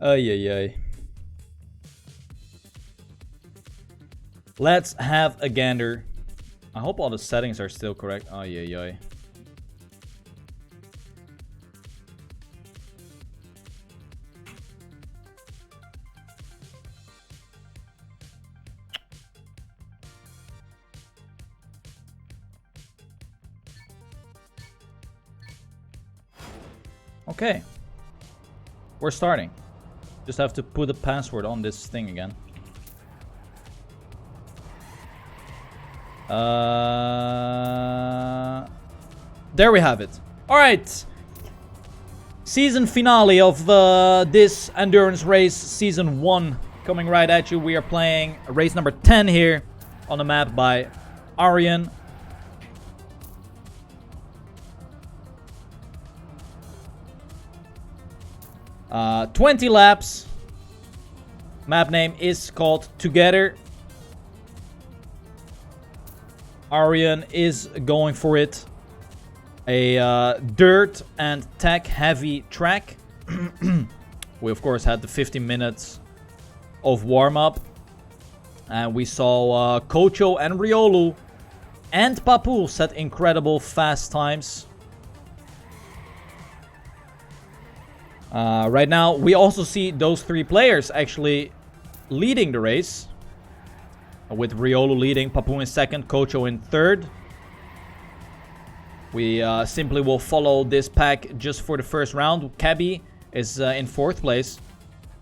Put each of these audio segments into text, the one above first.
Ay, ay, ay. Let's have a gander. I hope all the settings are still correct. Ay, ay, ay. Okay. We're starting. Just have to put a password on this thing again. There we have it. Alright. Season finale of this endurance race, season 1, coming right at you. We are playing race number 10 here on the map by Aryan. Uh, 20 laps. Map name is called Together. Aryan is going for it. A dirt and tech heavy track. We of course had the 15 minutes of warm-up. And we saw Kocho and Riolu and Papu set incredible fast times. Right now, we also see those 3 players actually leading the race. With Riolu leading, Papu in second, Kocho in third. We simply will follow this pack just for the first round. Cabby is in 4th place.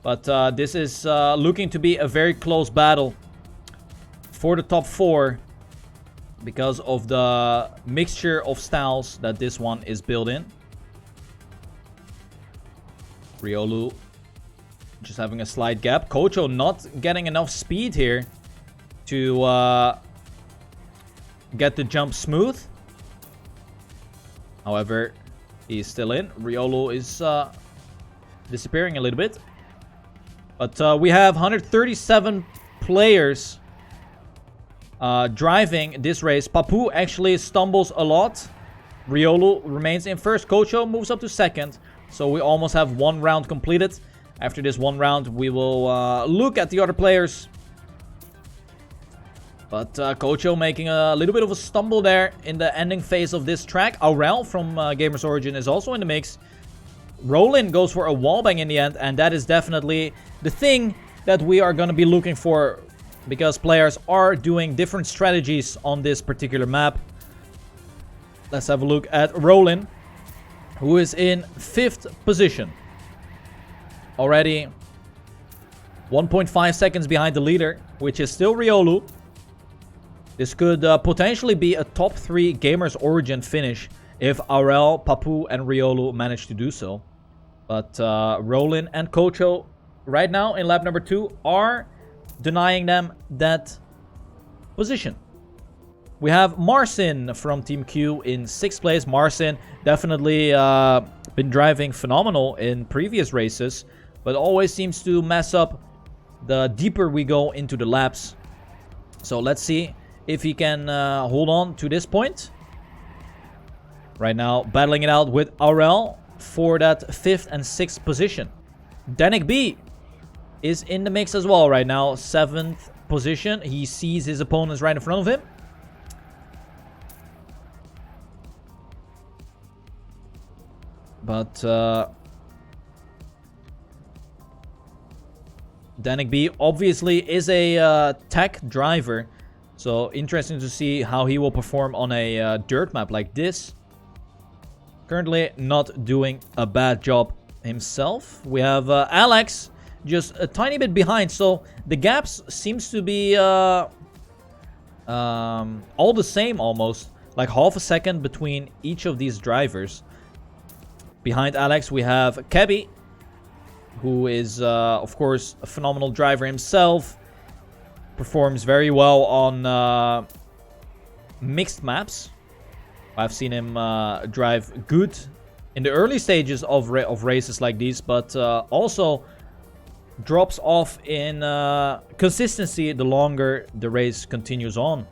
But this is looking to be a very close battle for the top 4. Because of the mixture of styles that this one is built in. Riolu just having a slight gap. Kocho not getting enough speed here to get the jump smooth. However, he's still in. Riolu is disappearing a little bit. But we have 137 players driving this race. Papu actually stumbles a lot. Riolu remains in first. Kocho moves up to second. So we almost have 1 round completed. After this 1 round, we will look at the other players. But Kocho making a little bit of a stumble there in the ending phase of this track. Aurel from Gamers Origin is also in the mix. Roland goes for a wallbang in the end. And that is definitely the thing that we are going to be looking for. Because players are doing different strategies on this particular map. Let's have a look at Roland, who is in 5th position. Already 1.5 seconds behind the leader, which is still Riolu. This could potentially be a top 3 Gamers Origin finish if Aurel, Papu, and Riolu manage to do so. But Roland and Kocho right now in lap number 2 are denying them that position. We have Marcin from Team Q in 6th place. Marcin definitely been driving phenomenal in previous races, but always seems to mess up the deeper we go into the laps. So let's see if he can hold on to this point. Right now, battling it out with Aurel for that 5th and 6th position. Danik B is in the mix as well right now. 7th position. He sees his opponents right in front of him. But Danik B obviously is a tech driver. So interesting to see how he will perform on a dirt map like this. Currently not doing a bad job himself. We have Alex just a tiny bit behind. So the gaps seems to be all the same almost. Like half a second between each of these drivers. Behind Alex we have Cabby, who is of course a phenomenal driver himself. Performs very well on mixed maps. I've seen him drive good in the early stages of races like these, but also drops off in consistency the longer the race continues on.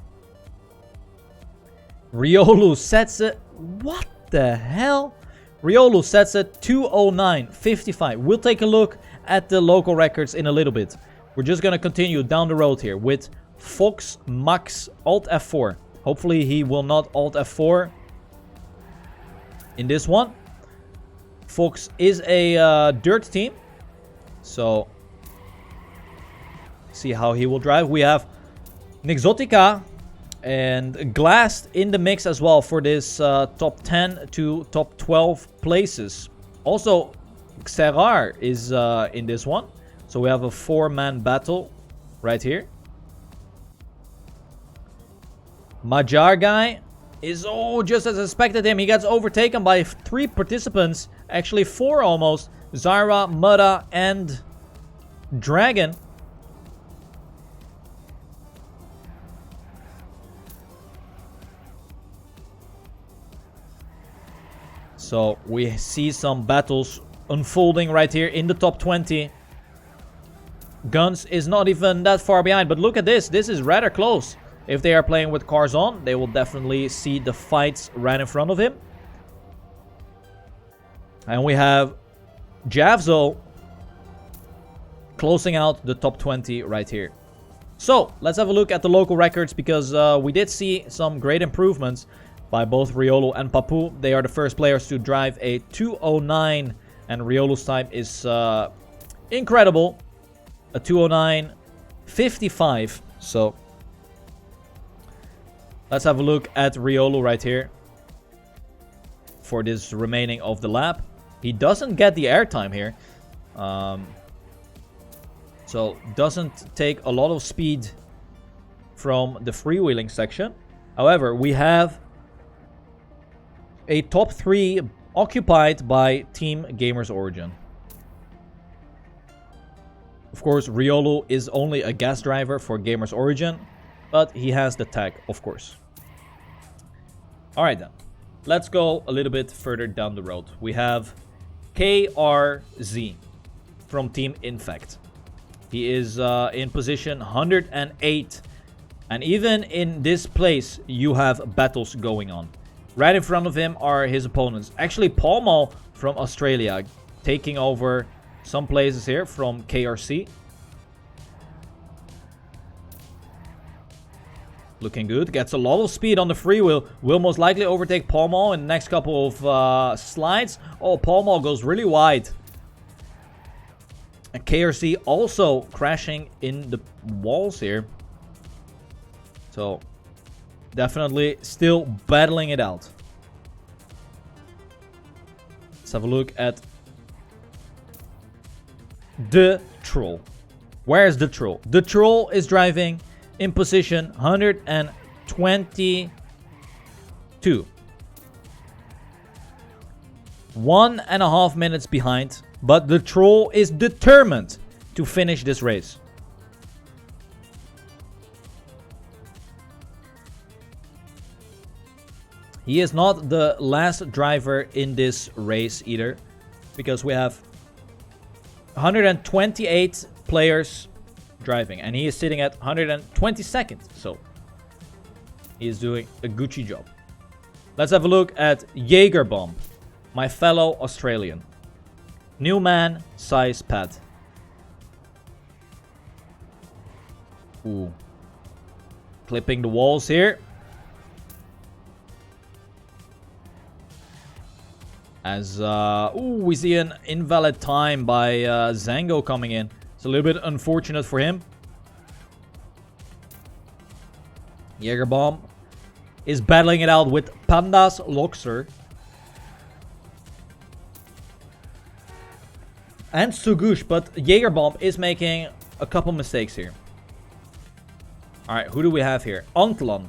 Riolu sets it. What the hell? Riolu sets at 2:09.55. We'll take a look at the local records in a little bit. We're just going to continue down the road here with Fox Max Alt F4. Hopefully he will not Alt F4 in this one. Fox is a dirt team. So, see how he will drive. We have Nixotica and Glassed in the mix as well for this top 10 to top 12 places. Also, Xerar is in this one. So we have a 4-man battle right here. Magyar guy is, just as expected him. He gets overtaken by 3 participants. Actually 4 almost. Zyra, Mudda, and Dragon. So we see some battles unfolding right here in the top 20. Guns is not even that far behind, but look at this. This is rather close. If they are playing with cars on, they will definitely see the fights right in front of him. And we have Javzo closing out the top 20 right here. So let's have a look at the local records, because we did see some great improvements by both Riolu and Papu. They are the first players to drive a 2:09, and Riolu's time is incredible, a 2:09.55. So let's have a look at Riolu right here for this remaining of the lap. He doesn't get the airtime here, so doesn't take a lot of speed from the freewheeling section. However, we have a top 3 occupied by Team Gamers Origin. Of course, Riolu is only a gas driver for Gamers Origin, but he has the tag, of course. Alright then, let's go a little bit further down the road. We have KRZ from Team Infect. He is in position 108, and even in this place you have battles going on. Right in front of him are his opponents. Actually, Palmo from Australia taking over some places here from KRC. Looking good. Gets a lot of speed on the freewheel. Will most likely overtake Palmo in the next couple of slides. Oh, Palmo goes really wide. And KRC also crashing in the walls here. So definitely still battling it out. Let's have a look at the Troll. Where's the Troll? The Troll is driving in position 122. 1.5 minutes behind, but the Troll is determined to finish this race. He is not the last driver in this race either, because we have 128 players driving, and he is sitting at 122nd, so he is doing a Gucci job. Let's have a look at Jagerbomb, my fellow Australian. Newman size pad. Ooh. Clipping the walls here. As, we see an invalid time by Zango coming in. It's a little bit unfortunate for him. Jagerbomb is battling it out with Pandas Loxer. And Sugush, but Jagerbomb is making a couple mistakes here. Alright, who do we have here? Antlan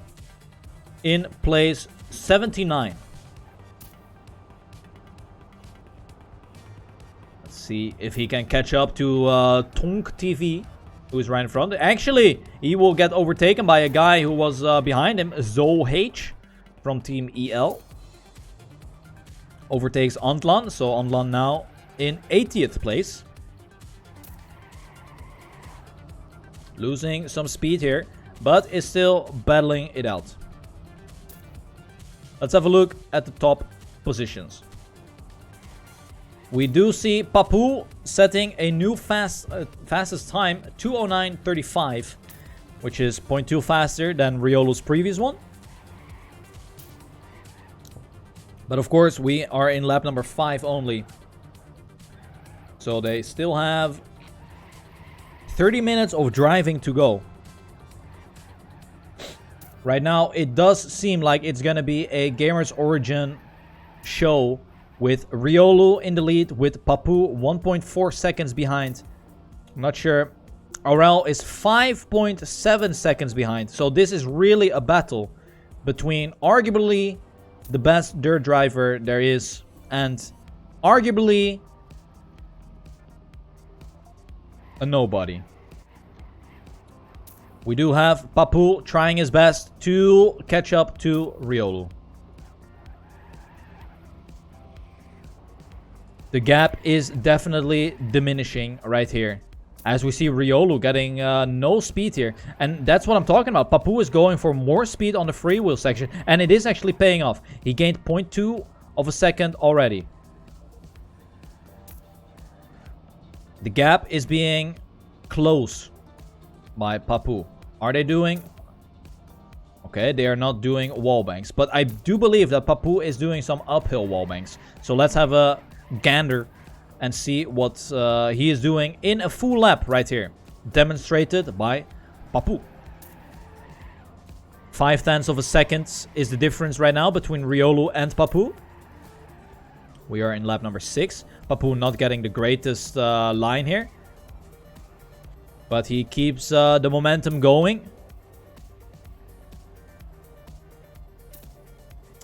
in place 79. See if he can catch up to Tonk TV, who is right in front. Actually, he will get overtaken by a guy who was behind him, Zo H from Team EL. Overtakes Antlan, so Antlan now in 80th place. Losing some speed here, but is still battling it out. Let's have a look at the top positions. We do see Papu setting a new fastest time, 2:09.35, which is 0.2 faster than Riolu's previous one. But of course, we are in lap number 5 only. So they still have 30 minutes of driving to go. Right now, it does seem like it's going to be a Gamers Origin show with Riolu in the lead, with Papu 1.4 seconds behind. I'm not sure. Aurel is 5.7 seconds behind. So this is really a battle between arguably the best dirt driver there is and arguably a nobody. We do have Papu trying his best to catch up to Riolu. The gap is definitely diminishing right here, as we see Riolu getting no speed here. And that's what I'm talking about. Papu is going for more speed on the freewheel section, and it is actually paying off. He gained 0.2 of a second already. The gap is being closed by Papu. Are they doing? Okay, they are not doing wall banks, but I do believe that Papu is doing some uphill wall banks. So let's have a gander and see what he is doing in a full lap right here, demonstrated by Papu. 0.5 of a second is the difference right now between Riolu and Papu. We are in lap number 6. Papu not getting the greatest line here, but he keeps the momentum going.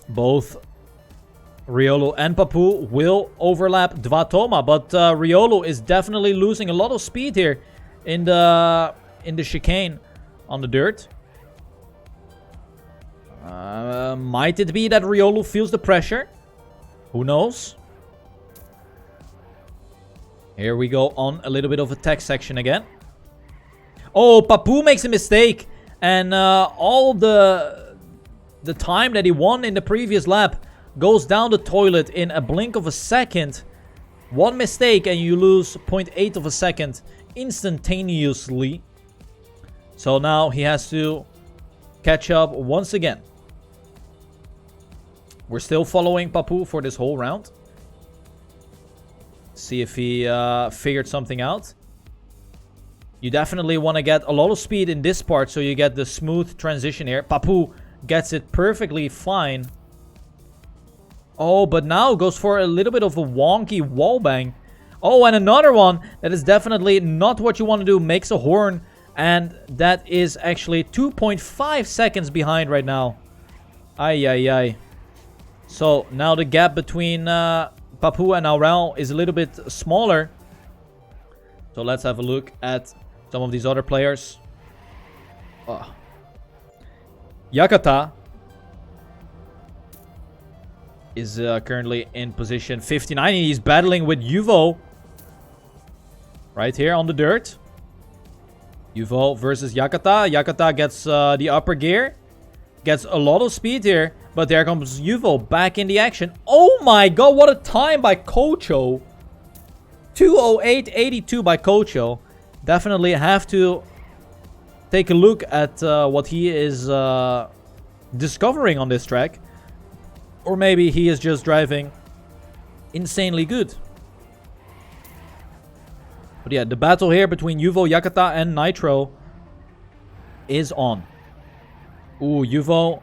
Both Riolu and Papu will overlap Dvatoma, but Riolu is definitely losing a lot of speed here in the chicane on the dirt. Might it be that Riolu feels the pressure? Who knows? Here we go on a little bit of a tech section again. Oh, Papu makes a mistake, and all the time that he won in the previous lap goes down the toilet in a blink of a second. One mistake and you lose 0.8 of a second instantaneously. So now he has to catch up once again. We're still following Papu for this whole round. See if he figured something out. You definitely want to get a lot of speed in this part so you get the smooth transition here. Papu gets it perfectly fine. Oh, but now goes for a little bit of a wonky wallbang. Oh, and another one that is definitely not what you want to do. Makes a horn, and that is actually 2.5 seconds behind right now. Ay, ay, ay. So now the gap between Papu and Aurel is a little bit smaller. So let's have a look at some of these other players. Yakata is currently in position 59. He's battling with Yuvo right here on the dirt. Yuvo versus Yakata. Yakata gets the upper gear. Gets a lot of speed here. But there comes Yuvo back in the action. Oh my god, what a time by Kocho. 2:08.82 by Kocho. Definitely have to take a look at what he is discovering on this track. Or maybe he is just driving insanely good. But yeah, the battle here between Yuvo, Yakata, and Nitro is on. Ooh, Yuvo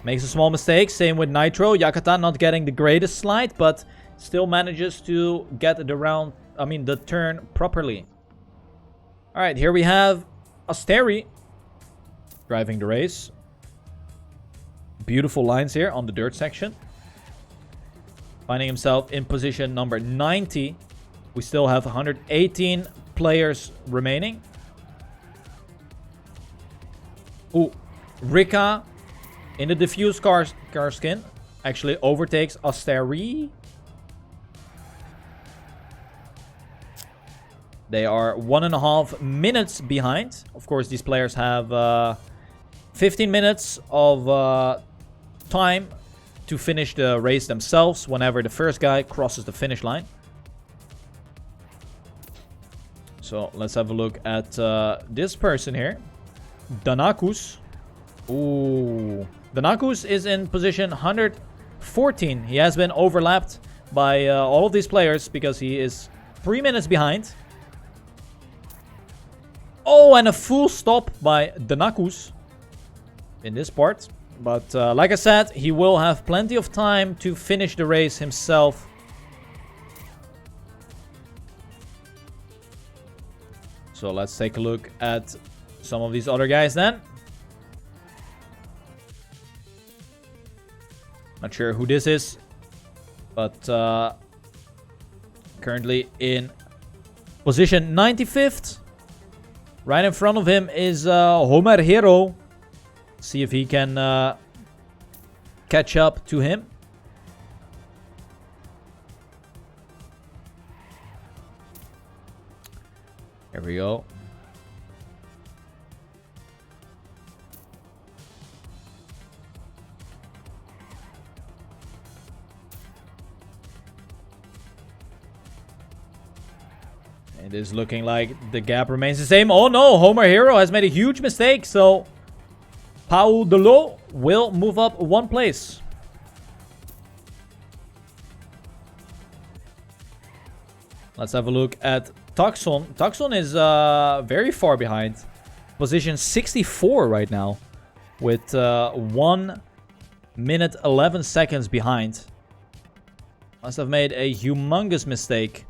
makes a small mistake. Same with Nitro. Yakata not getting the greatest slide, but still manages to get the turn properly. Alright, here we have Asteri driving the race. Beautiful lines here on the dirt section. Finding himself in position number 90. We still have 118 players remaining. Ooh, Rika in the diffused car skin actually overtakes Asteri. They are 1.5 minutes behind. Of course, these players have 15 minutes of time to finish the race themselves whenever the first guy crosses the finish line. So let's have a look at this person here. Danakus. Ooh. Danakus is in position 114. He has been overlapped by all of these players because he is 3 minutes behind. Oh, and a full stop by Danakus in this part. But like I said, he will have plenty of time to finish the race himself. So let's take a look at some of these other guys then. Not sure who this is, but currently in position 95th. Right in front of him is Homer Hero. See if he can catch up to him. Here we go. It is looking like the gap remains the same. Oh no, Homer Hero has made a huge mistake. So Pau Delo will move up 1 place. Let's have a look at Tucson. Tucson is very far behind. Position 64 right now. With 1 minute 11 seconds behind. Must have made a humongous mistake.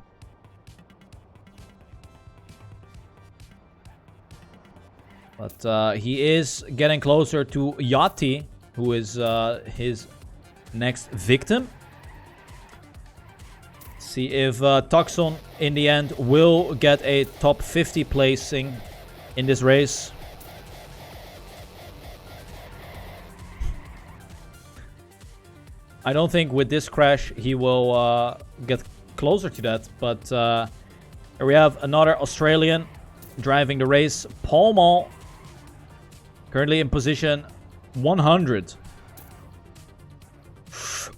But he is getting closer to Yachty, who is his next victim. See if Tucson in the end will get a top 50 placing in this race. I don't think with this crash he will get closer to that. But here we have another Australian driving the race, Paul Mall. Currently in position 100.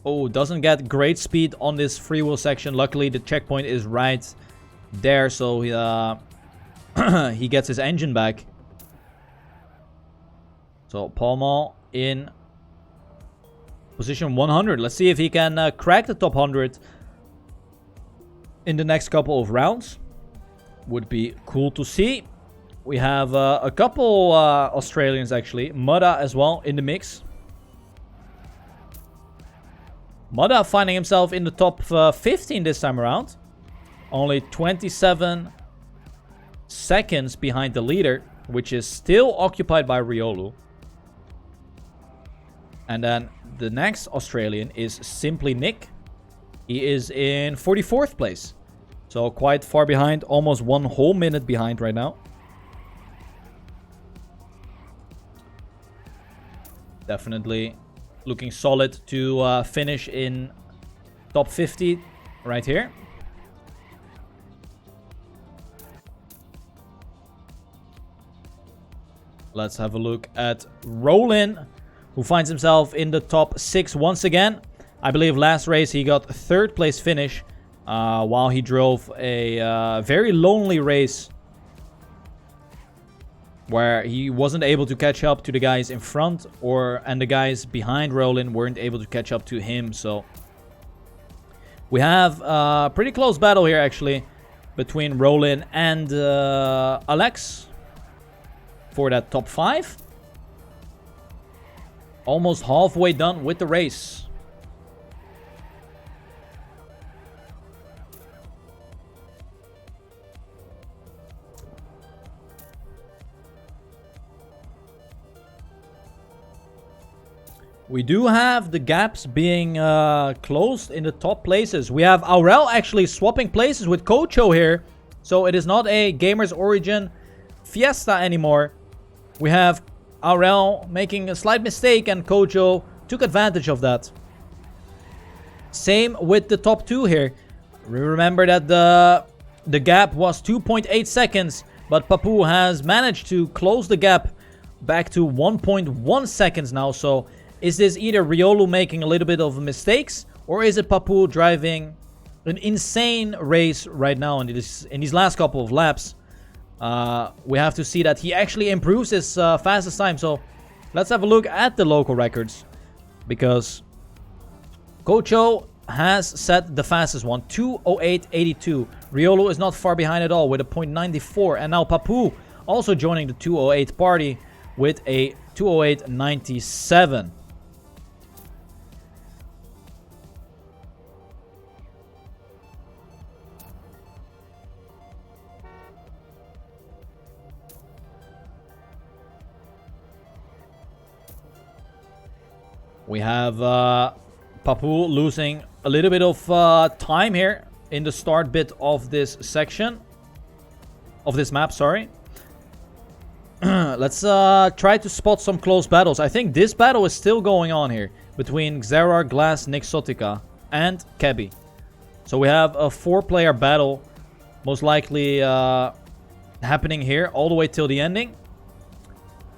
Oh, doesn't get great speed on this freewheel section. Luckily, the checkpoint is right there, so he gets his engine back. So, Palma in position 100. Let's see if he can crack the top 100 in the next couple of rounds. Would be cool to see. We have a couple Australians actually. Mudda as well in the mix. Mudda finding himself in the top 15 this time around. Only 27 seconds behind the leader, which is still occupied by Riolu. And then the next Australian is Simply Nick. He is in 44th place. So quite far behind, almost 1 whole minute behind right now. Definitely looking solid to finish in top 50 right here. Let's have a look at Roland, who finds himself in the top 6 once again. I believe last race he got 3rd place finish while he drove a very lonely race where he wasn't able to catch up to the guys in front, and the guys behind Roland weren't able to catch up to him. So we have a pretty close battle here actually between Roland and Alex for that top 5. Almost halfway done with the race. We do have the gaps being closed in the top places. We have Aurel actually swapping places with Kocho here. So it is not a Gamers Origin Fiesta anymore. We have Aurel making a slight mistake and Kocho took advantage of that. Same with the top 2 here. Remember that the gap was 2.8 seconds. But Papu has managed to close the gap back to 1.1 seconds now. So is this either Riolu making a little bit of mistakes, or is it Papu driving an insane race right now in these last couple of laps? we have to see that he actually improves his fastest time. So let's have a look at the local records, because Kocho has set the fastest one, 2:08.82. Riolu is not far behind at all with a 0.94, and now Papu also joining the 2:08 party with a 2:08.97. We have Papu losing a little bit of time here in the start bit of this section. Of this map, sorry. Let's try to spot some close battles. I think this battle is still going on here between Xerar, Glass, Nixotica, and Kebi. So we have a 4-player battle most likely happening here all the way till the ending.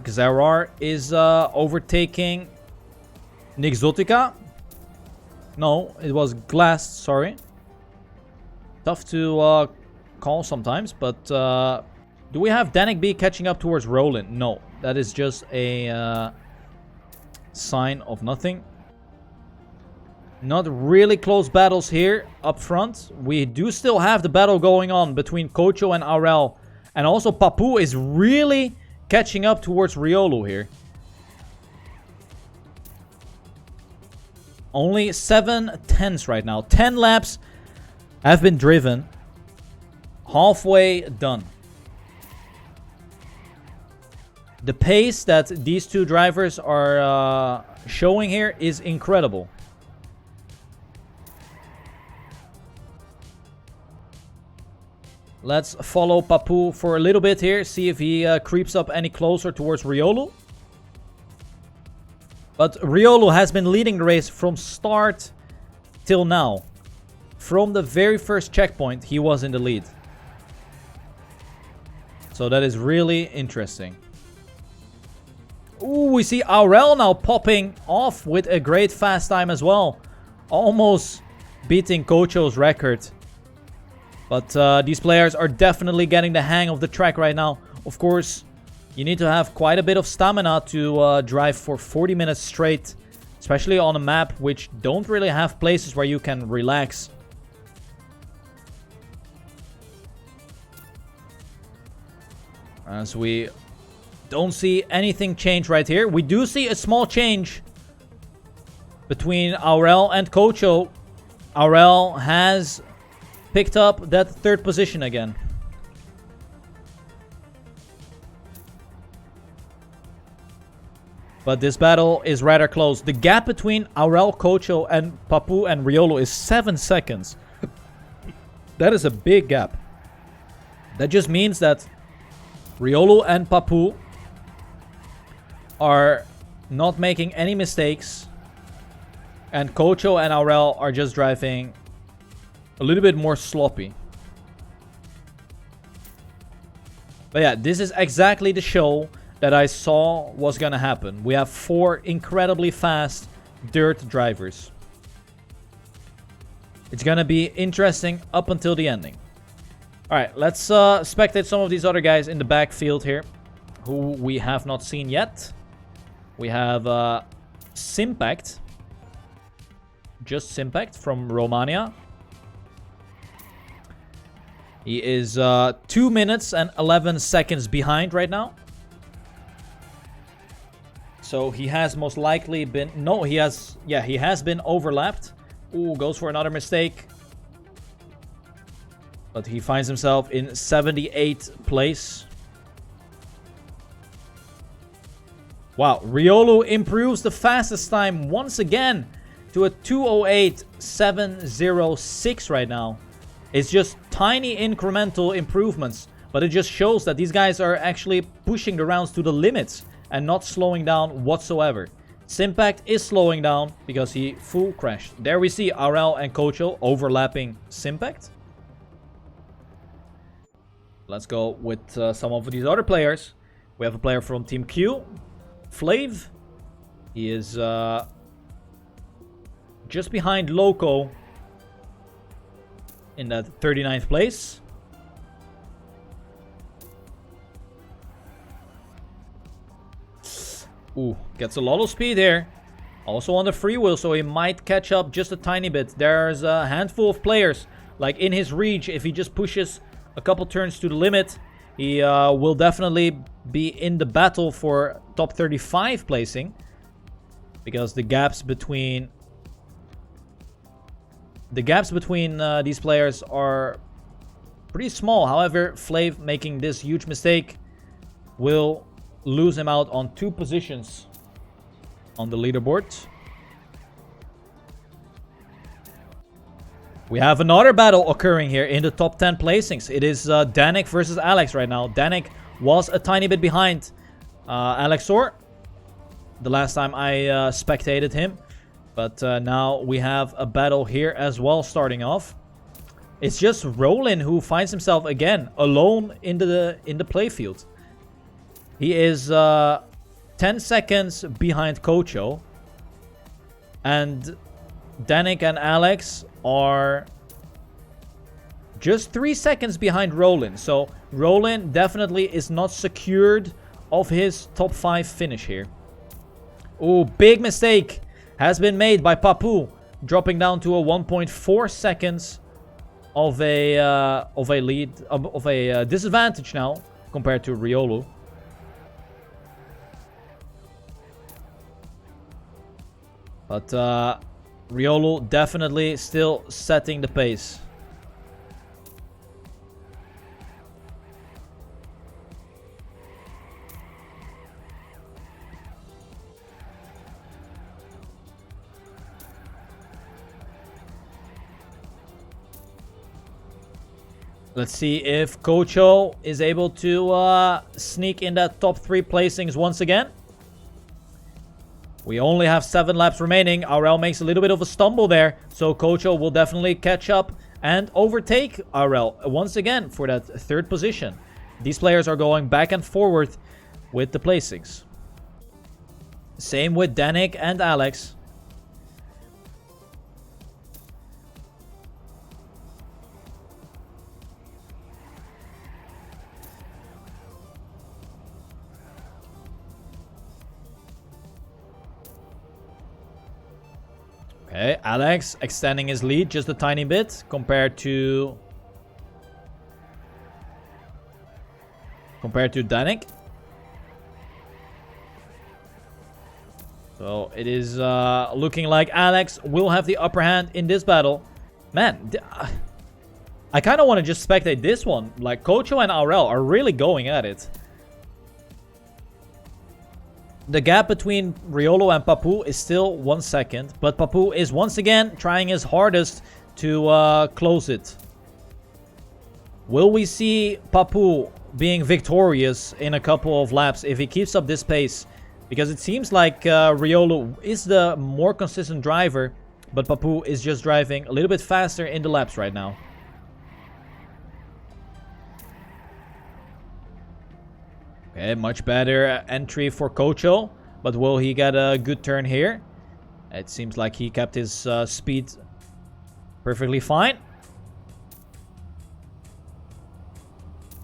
Xerar is overtaking Nixotica. No, it was Glass, sorry. Tough to call sometimes, but do we have Danik B catching up towards Roland? No, that is just a sign of nothing. Not really close battles here up front. We do still have the battle going on between Kocho and Aurel. And also Papu is really catching up towards Riolu here. Only 7 tenths right now. 10 laps have been driven. Halfway done. The pace that these two drivers are showing here is incredible. Let's follow Papu for a little bit here. See if he creeps up any closer towards Riolu. But Riolu has been leading the race from start till now. From the very first checkpoint, he was in the lead. So that is really interesting. Ooh, we see Aurel now popping off with a great fast time as well. Almost beating Kocho's record. But these players are definitely getting the hang of the track right now. Of course, you need to have quite a bit of stamina to drive for 40 minutes straight. Especially on a map which don't really have places where you can relax. As we don't see anything change right here. We do see a small change between Aurel and Kocho. Aurel has picked up that third position again. But this battle is rather close. The gap between Aurel, Kocho, and Papu and Riolu is 7 seconds. That is a big gap. That just means that Riolu and Papu are not making any mistakes. And Kocho and Aurel are just driving a little bit more sloppy. But yeah, this is exactly the show that I saw was gonna happen. We have 4 incredibly fast dirt drivers. It's gonna be interesting up until the ending. Alright, let's spectate some of these other guys in the backfield here, who we have not seen yet. We have Simpact. Just Simpact from Romania. He is 2 minutes and 11 seconds behind right now. So he has most likely been... No, he has... Yeah, he has been overlapped. Ooh, goes for another mistake. But he finds himself in 78th place. Wow, Riolu improves the fastest time once again to a 2:08.706 right now. It's just tiny incremental improvements, but it just shows that these guys are actually pushing the rounds to the limits and not slowing down whatsoever. Simpact is slowing down because he full crashed. There we see Aurel and Kocho overlapping Simpact. Let's go with some of these other players. We have a player from Team Q, Flav. He is just behind Loco in that 39th place. Ooh, gets a lot of speed here. Also on the free wheel, so he might catch up just a tiny bit. There's a handful of players, like in his reach. If he just pushes a couple turns to the limit, he will definitely be in the battle for top 35 placing. Because the gaps between these players are pretty small. However, Flav making this huge mistake will lose him out on 2 positions on the leaderboard. We have another battle occurring here in the top 10 placings. It is Danik versus Alex right now. Danik was a tiny bit behind Alexor the last time I spectated him. But now we have a battle here as well starting off. It's just Roland who finds himself again alone in the playfield. He is 10 seconds behind Kocho. And Danik and Alex are just 3 seconds behind Roland. So Roland definitely is not secured of his top 5 finish here. Ooh, big mistake has been made by Papu, dropping down to a 1.4 seconds of a disadvantage now compared to Riolu. But Riolu definitely still setting the pace. Let's see if Kocho is able to sneak in that top 3 placings once again. We only have 7 laps remaining. RL makes a little bit of a stumble there. So Kocho will definitely catch up and overtake RL once again for that 3rd position. These players are going back and forward with the placings. Same with Danik and Alex. Okay, Alex extending his lead just a tiny bit compared to Danik. So it is looking like Alex will have the upper hand in this battle. Man, I kind of want to just spectate this one. Like, Kocho and RL are really going at it. The gap between Riolu and Papu is still 1 second. But Papu is once again trying his hardest to close it. Will we see Papu being victorious in a couple of laps if he keeps up this pace? Because it seems like Riolu is the more consistent driver. But Papu is just driving a little bit faster in the laps right now. Okay, much better entry for Kocho. But will he get a good turn here? It seems like he kept his speed perfectly fine.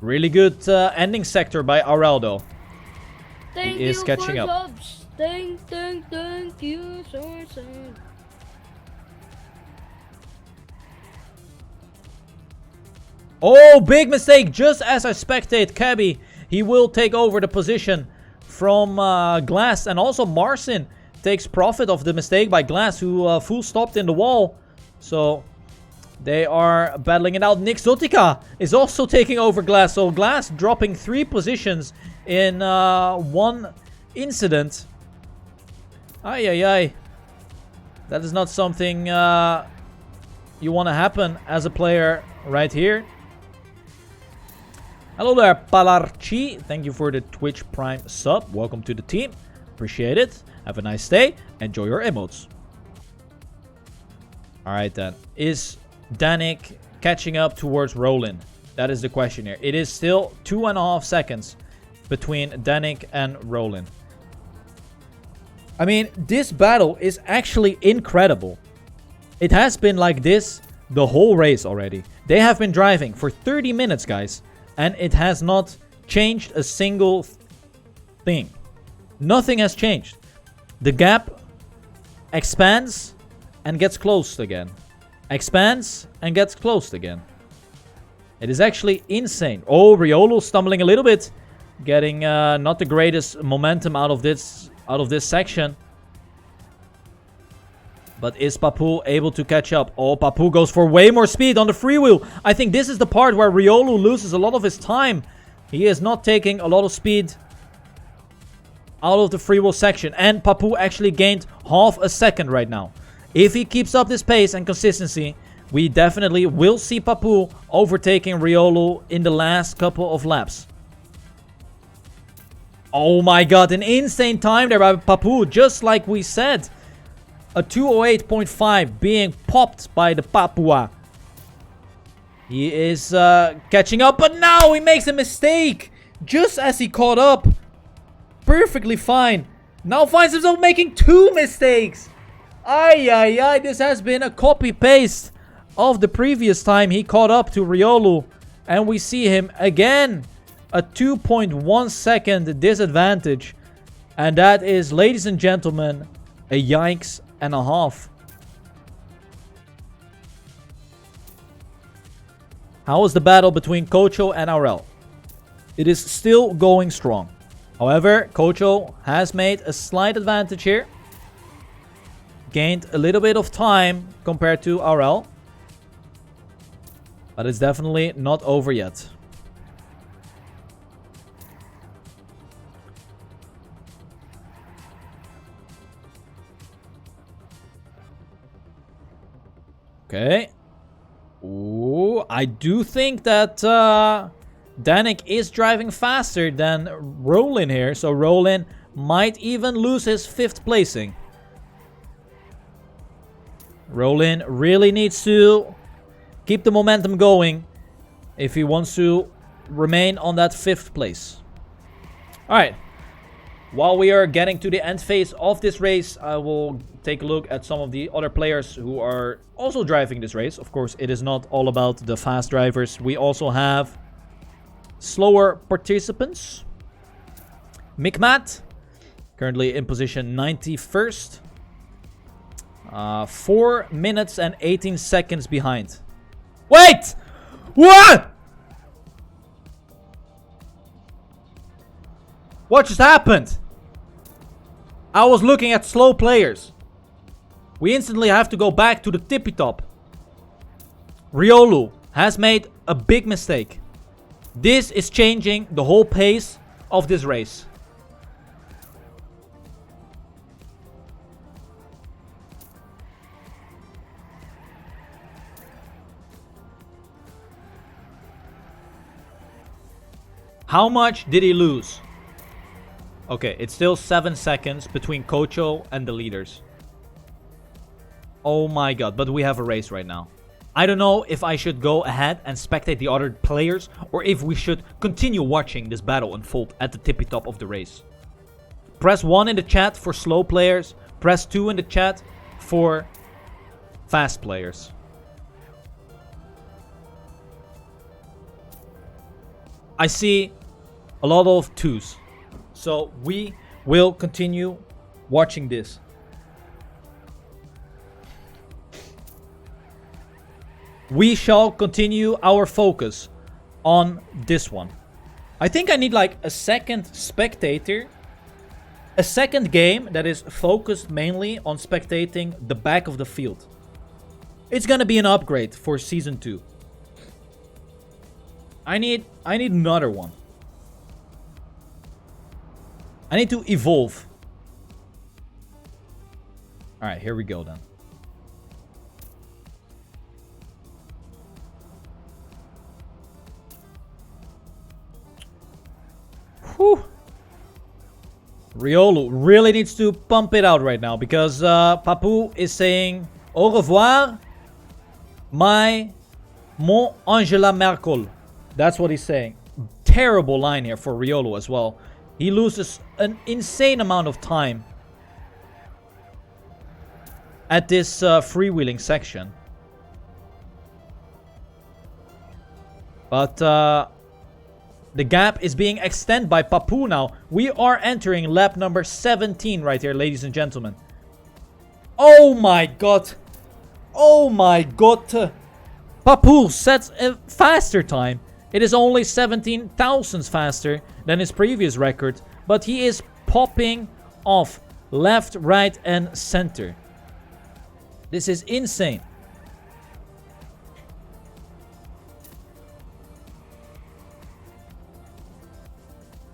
Really good ending sector by RL though. He is catching up. Thank you so much. Oh, big mistake. Just as I spectate Cabby. He will take over the position from Glass. And also Marcin takes profit of the mistake by Glass, who full stopped in the wall. So they are battling it out. Nick Zotica is also taking over Glass. So Glass dropping 3 positions in one incident. Ay, ay, ay. That is not something you want to happen as a player right here. Hello there, Palarchi. Thank you for the Twitch Prime sub. Welcome to the team. Appreciate it. Have a nice day. Enjoy your emotes. Alright then. Is Danik catching up towards Roland? That is the question here. It is still 2.5 seconds between Danik and Roland. I mean, this battle is actually incredible. It has been like this the whole race already. They have been driving for 30 minutes, guys. And it has not changed a single thing. Nothing has changed. The gap expands and gets closed again. Expands and gets closed again. It is actually insane. Oh, Riolu stumbling a little bit. Getting not the greatest momentum out of this section. But is Papu able to catch up? Oh, Papu goes for way more speed on the freewheel. I think this is the part where Riolu loses a lot of his time. He is not taking a lot of speed out of the freewheel section. And Papu actually gained half a second right now. If he keeps up this pace and consistency, we definitely will see Papu overtaking Riolu in the last couple of laps. Oh my god, an insane time there by Papu, just like we said. A 208.5 being popped by the Papua. He is catching up, but now he makes a mistake. Just as he caught up. Perfectly fine. Now finds himself making 2 mistakes. Ay. This has been a copy-paste of the previous time he caught up to Riolu. And we see him again. A 2.1 second disadvantage. And that is, ladies and gentlemen, a yikes and a half. How is the battle between Kocho and Aurel? It is still going strong. However, Kocho has made a slight advantage here. Gained a little bit of time compared to Aurel. But it's definitely not over yet. Okay. Ooh, I do think that Danik is driving faster than Rollin here. So Rollin might even lose his 5th placing. Rollin really needs to keep the momentum going if he wants to remain on that 5th place. Alright. While we are getting to the end phase of this race, I will take a look at some of the other players who are also driving this race. Of course, it is not all about the fast drivers. We also have slower participants. Mikmat, currently in position 91st. 4 minutes and 18 seconds behind. Wait! What? What just happened? I was looking at slow players. We instantly have to go back to the tippy top. Riolu has made a big mistake. This is changing the whole pace of this race. How much did he lose? Okay, it's still 7 seconds between Kocho and the leaders. Oh my god, but we have a race right now. I don't know if I should go ahead and spectate the other players, or if we should continue watching this battle unfold at the tippy top of the race. Press 1 in the chat for slow players. Press 2 in the chat for fast players. I see a lot of 2s. So we will continue watching this. We shall continue our focus on this one. I think I need like a second spectator. A second game that is focused mainly on spectating the back of the field. It's gonna be an upgrade for Season 2. I need another one. I need to evolve. Alright, here we go then. Whew. Riolu really needs to pump it out right now because Papu is saying au revoir, mon Angela Merkel. That's what he's saying. Terrible line here for Riolu as well. He loses an insane amount of time at this freewheeling section. But The gap is being extended by Papu now. We are entering lap number 17 right here, ladies and gentlemen. Oh my god. Oh my god. Papu sets a faster time. It is only 17 thousandths faster than his previous record. But he is popping off left, right, and center. This is insane.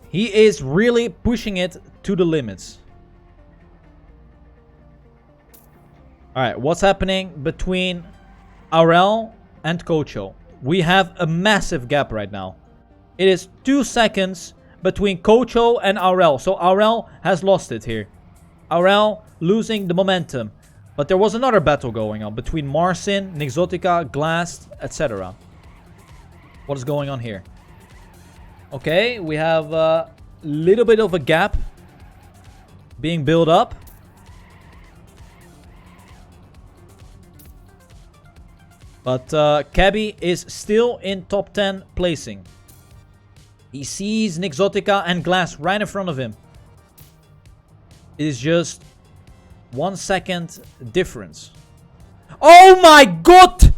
He is really pushing it to the limits. Alright, what's happening between Aurel and Kocho? We have a massive gap right now. It is 2 seconds between Kocho and Aurel. So Aurel has lost it here. Aurel losing the momentum. But there was another battle going on between Marcin, Nixotica, Glass, etc. What is going on here? Okay, we have a little bit of a gap being built up. But Cabby is still in top 10 placing. He sees Nixotica and Glass right in front of him. It is just 1 second difference. Oh my god!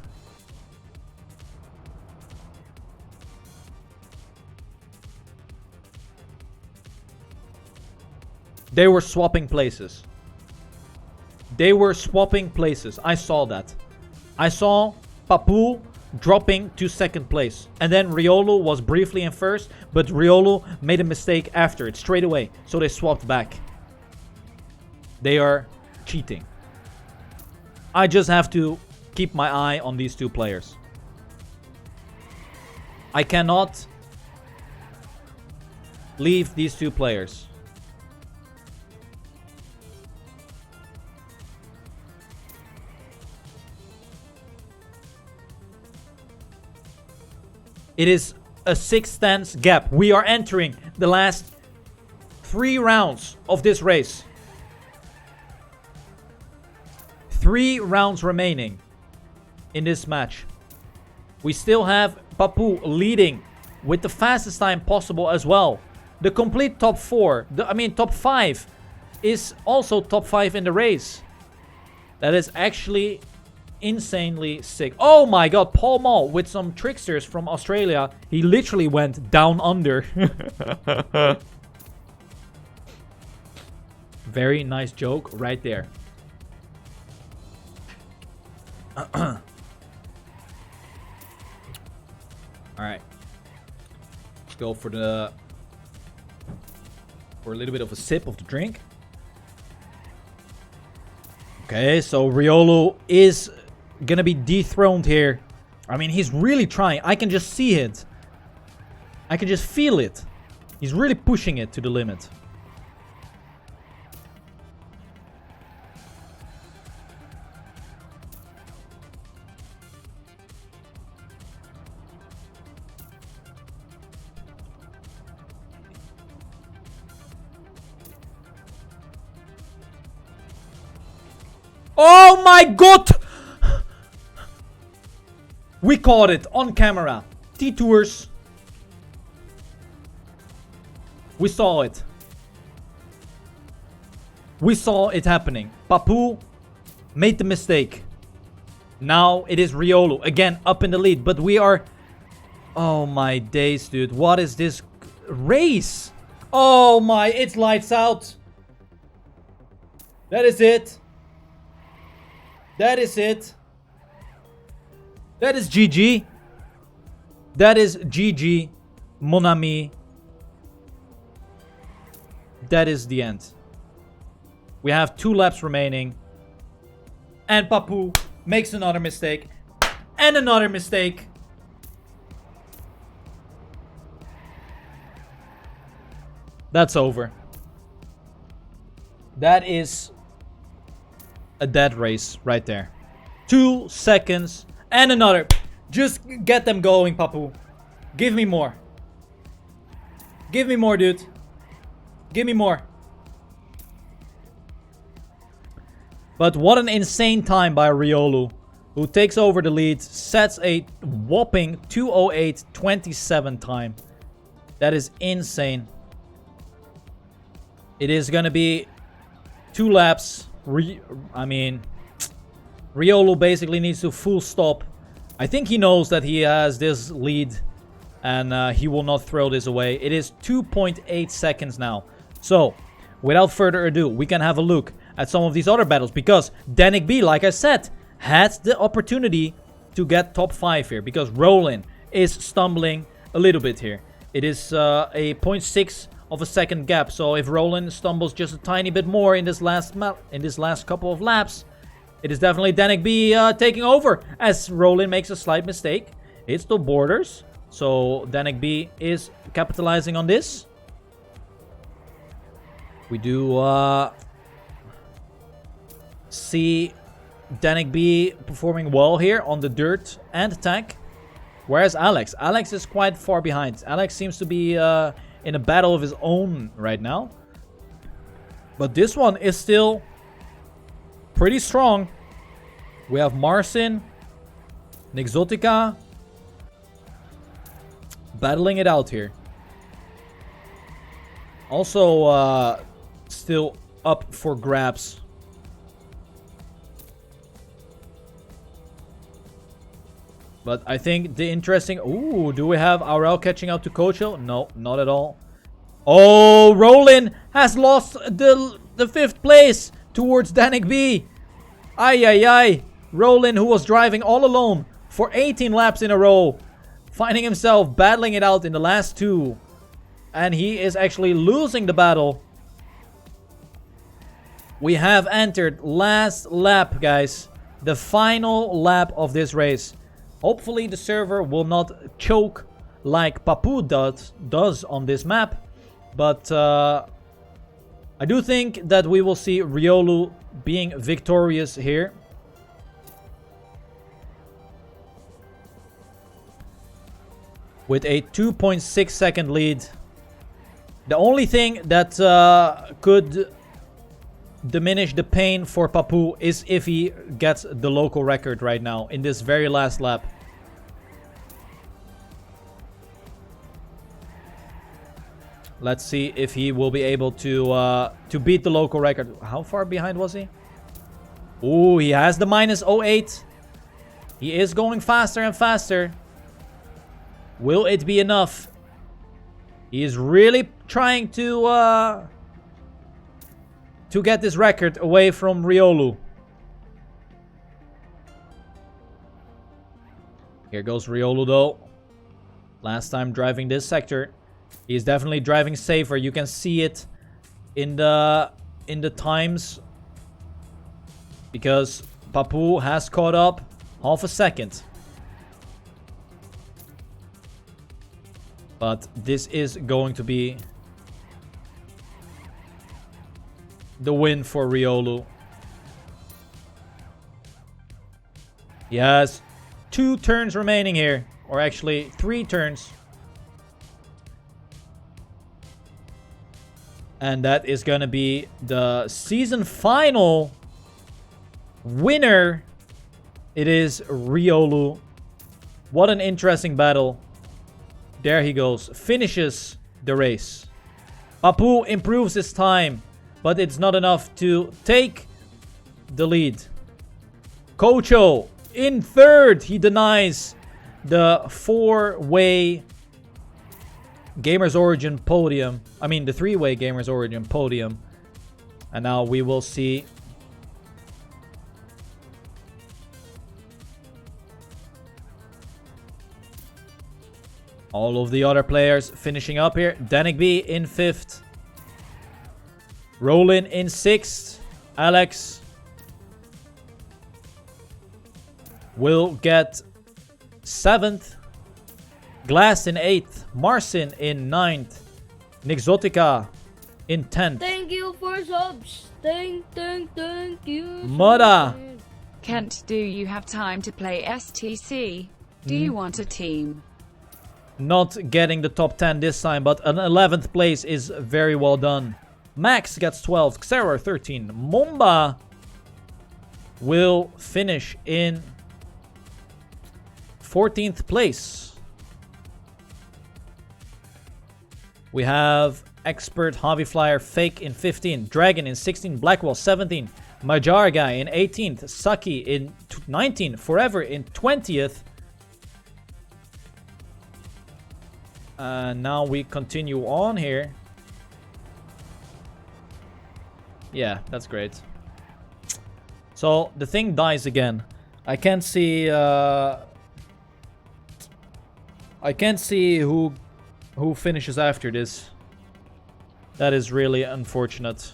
They were swapping places. They were swapping places. I saw that. I saw Papu dropping to second place. And then Riolu was briefly in first. But Riolu made a mistake after it straight away. So they swapped back. They are cheating. I just have to keep my eye on these two players. I cannot leave these two players. It is a 6 tenths gap. We are entering the last 3 rounds of this race. 3 rounds remaining in this match. We still have Papu leading with the fastest time possible as well. The complete top 4, top 5 is also top 5 in the race. That is actually insanely sick. Oh my god, Paul Mall with some tricksters from Australia. He literally went down under. Very nice joke right there. Alright. Let's go for a little bit of a sip of the drink. Okay, so Riolu is gonna be dethroned here. I mean, he's really trying. I can just see it. I can just feel it. He's really pushing it to the limit. Oh my god! We caught it on camera. T-Tours. We saw it. We saw it happening. Papu made the mistake. Now it is Riolu again up in the lead. But we are... Oh my days, dude. What is this race? Oh my, it's lights out. That is it. That is it. That is GG. That is GG. Mon ami. That is the end. We have 2 laps remaining. And Papu makes another mistake. And another mistake. That's over. That is a dead race right there. 2 seconds and another. Just get them going, Papu. Give me more. Give me more, dude. Give me more. But what an insane time by Riolu, who takes over the lead, sets a whopping 2:08.27 time. That is insane. It is going to be 2 laps. I mean, Riolu basically needs to full stop. I think he knows that he has this lead, and he will not throw this away. It is 2.8 seconds now. So, without further ado, we can have a look at some of these other battles, because Danik B, like I said, had the opportunity to get top 5 here, because Roland is stumbling a little bit here. It is a 0.6 of a second gap, so if Roland stumbles just a tiny bit more in this last couple of laps, it is definitely Danik B taking over, as Roland makes a slight mistake. It's the borders, so Danik B is capitalizing on this. We do see Danik B performing well here on the dirt and attack. Whereas Alex is quite far behind. Alex seems to be in a battle of his own right now. But this one is still pretty strong. We have Marcin, Nixotica battling it out here. Also still up for grabs. But I think the interesting... Ooh, do we have Aurel catching up to Kocho? No, not at all. Oh, Roland has lost the 5th place towards Danik B. Ay, ay, ay. Roland, who was driving all alone for 18 laps in a row, finding himself battling it out in the last 2. And he is actually losing the battle. We have entered last lap, guys. The final lap of this race. Hopefully the server will not choke like Papu does on this map. But I do think that we will see Riolu being victorious here. With a 2.6 second lead. The only thing that could diminish the pain for Papu is if he gets the local record right now in this very last lap. Let's see if he will be able to beat the local record. How far behind was he? Ooh, he has the minus 0.8. He is going faster and faster. Will it be enough? He is really trying to get this record away from Riolu. Here goes Riolu though. Last time driving this sector. He's definitely driving safer. You can see it in the times. Because Papu has caught up half a second. But this is going to be the win for Riolu. He has 2 turns remaining here. Or actually 3 turns. And that is going to be the season final winner. It is Riolu. What an interesting battle. There he goes. Finishes the race. Papu improves his time. But it's not enough to take the lead. Kocho in 3rd. He denies the 4-way Gamers Origin podium. I mean the 3-way Gamers Origin podium. And now we will see all of the other players finishing up here. Danik B in 5th. Roland in 6th. Alex will get 7th. Glass in 8th. Marcin in 9th. Nixotica in 10th. Thank you for subs. Thank you. Moda. Kent, do you have time to play STC? Do you want a team? Not getting the top 10 this time, but an 11th place is very well done. Max gets 12th. Xeror 13. Momba will finish in 14th place. We have Expert, Hobby Flyer, Fake in 15, Dragon in 16, Blackwell 17, Majar Guy in 18th, Saki in 19th, Forever in 20th. Now we continue on here. Yeah, that's great. So the thing dies again. I can't see who finishes after this. That is really unfortunate.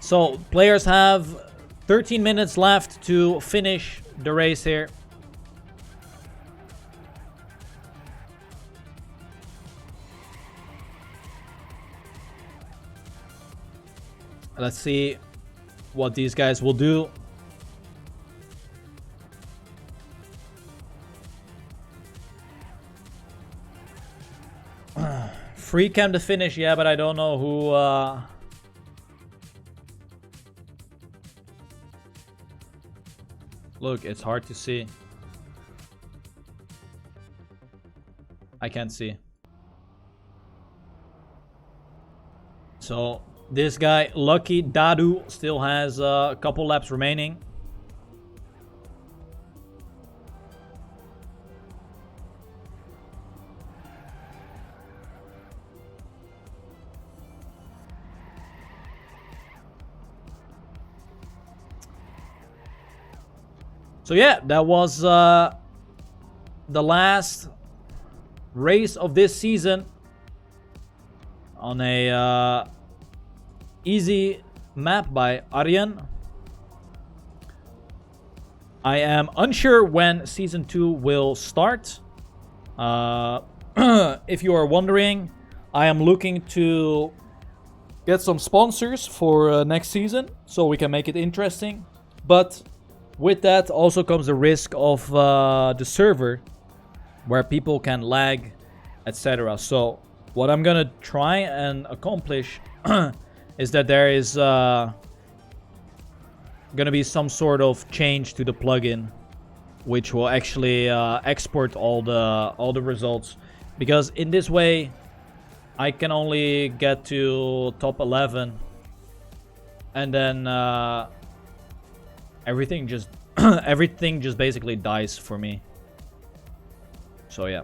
So players have 13 minutes left to finish the race here. Let's see what these guys will do. Free cam to finish, yeah, but I don't know who. Look, it's hard to see. I can't see. So this guy, Lucky Dadu, still has a couple laps remaining. So yeah, that was the last race of this season on a easy map by Aryan. I am unsure when season 2 will start. If you are wondering, I am looking to get some sponsors for next season so we can make it interesting. But with that also comes the risk of the server where people can lag, etc. So what I'm gonna try and accomplish is that there is gonna be some sort of change to the plugin which will actually export all the results, because in this way I can only get to top 11 and then everything just basically dies for me. So yeah,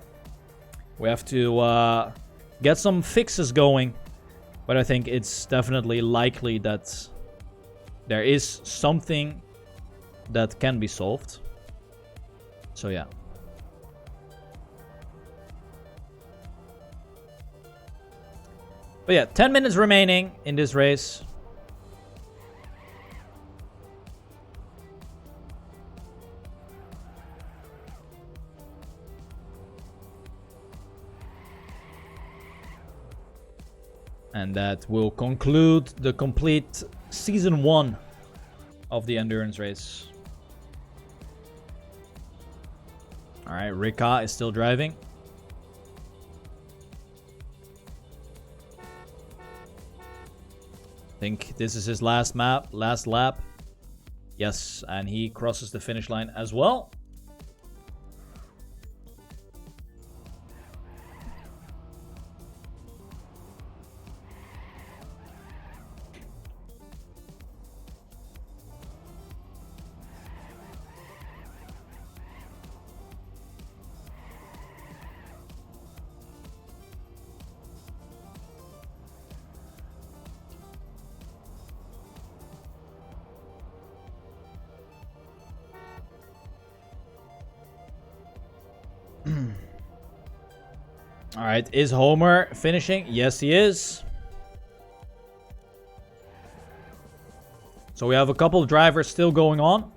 we have to get some fixes going, but I think it's definitely likely that there is something that can be solved. So yeah. But yeah, 10 minutes remaining in this race. And that will conclude the complete season 1 of the endurance race. Alright, Rika is still driving. I think this is his last lap. Yes, and he crosses the finish line as well. Alright, is Homer finishing? Yes, he is. So we have a couple of drivers still going on.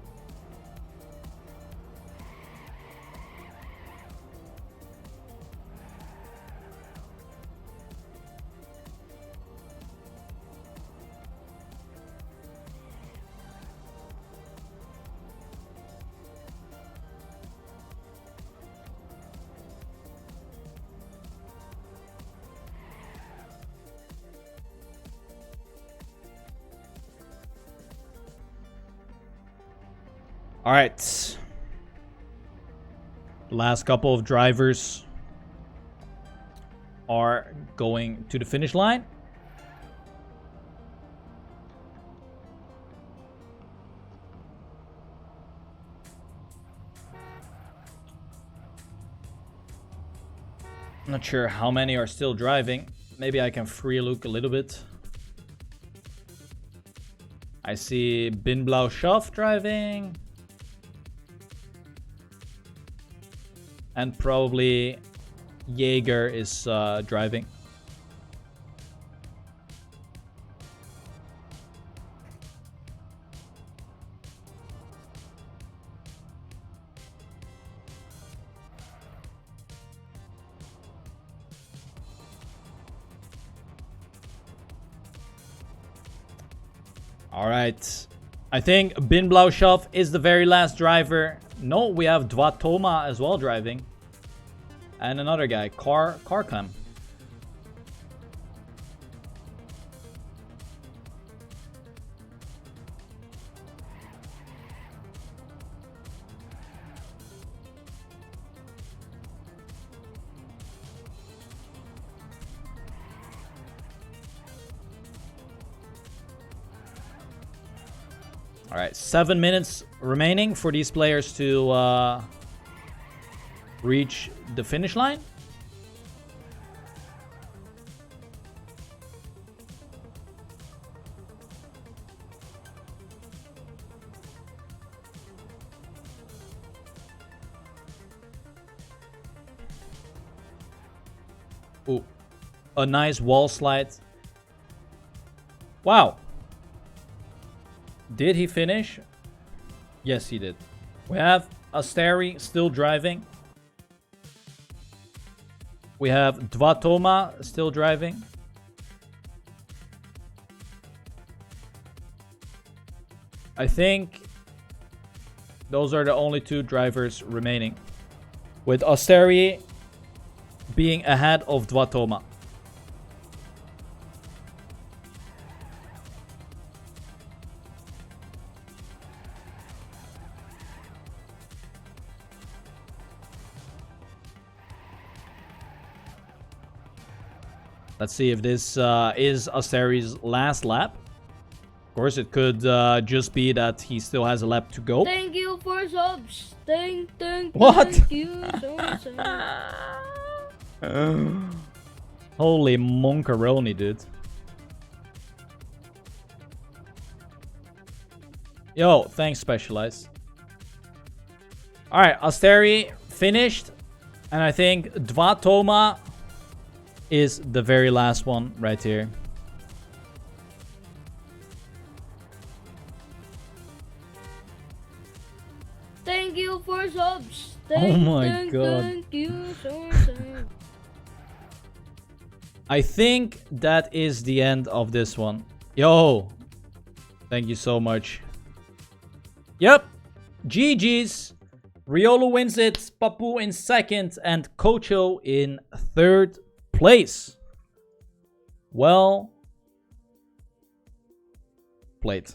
All right. Last couple of drivers are going to the finish line. Not sure how many are still driving. Maybe I can free look a little bit. I see Bin Blau Schaff driving. And probably Jaeger is driving. All right. I think Bin Blau Schaff is the very last driver. No, we have Dvatoma as well driving. And another guy, Karkam. All right, 7 minutes remaining for these players to reach the finish line. Ooh, a nice wall slide. Wow. Did he finish? Yes, he did. We have Asteri still driving. We have Dvatoma still driving. I think those are the only two drivers remaining, with Asteri being ahead of Dvatoma. Let's see if this is Asteri's last lap. Of course, it could just be that he still has a lap to go. Thank you for subs. Thank What? you so much. Holy moncaroni, dude. Yo, thanks, Specialized. Alright, Asteri finished. And I think Dvatoma is the very last one right here. Thank you for subs. Oh my God. Thank you so much. I think that is the end of this one. Yo, thank you so much. Yep, GG's. Riolu wins it, Papu in second, and Kocho in third place. Well played.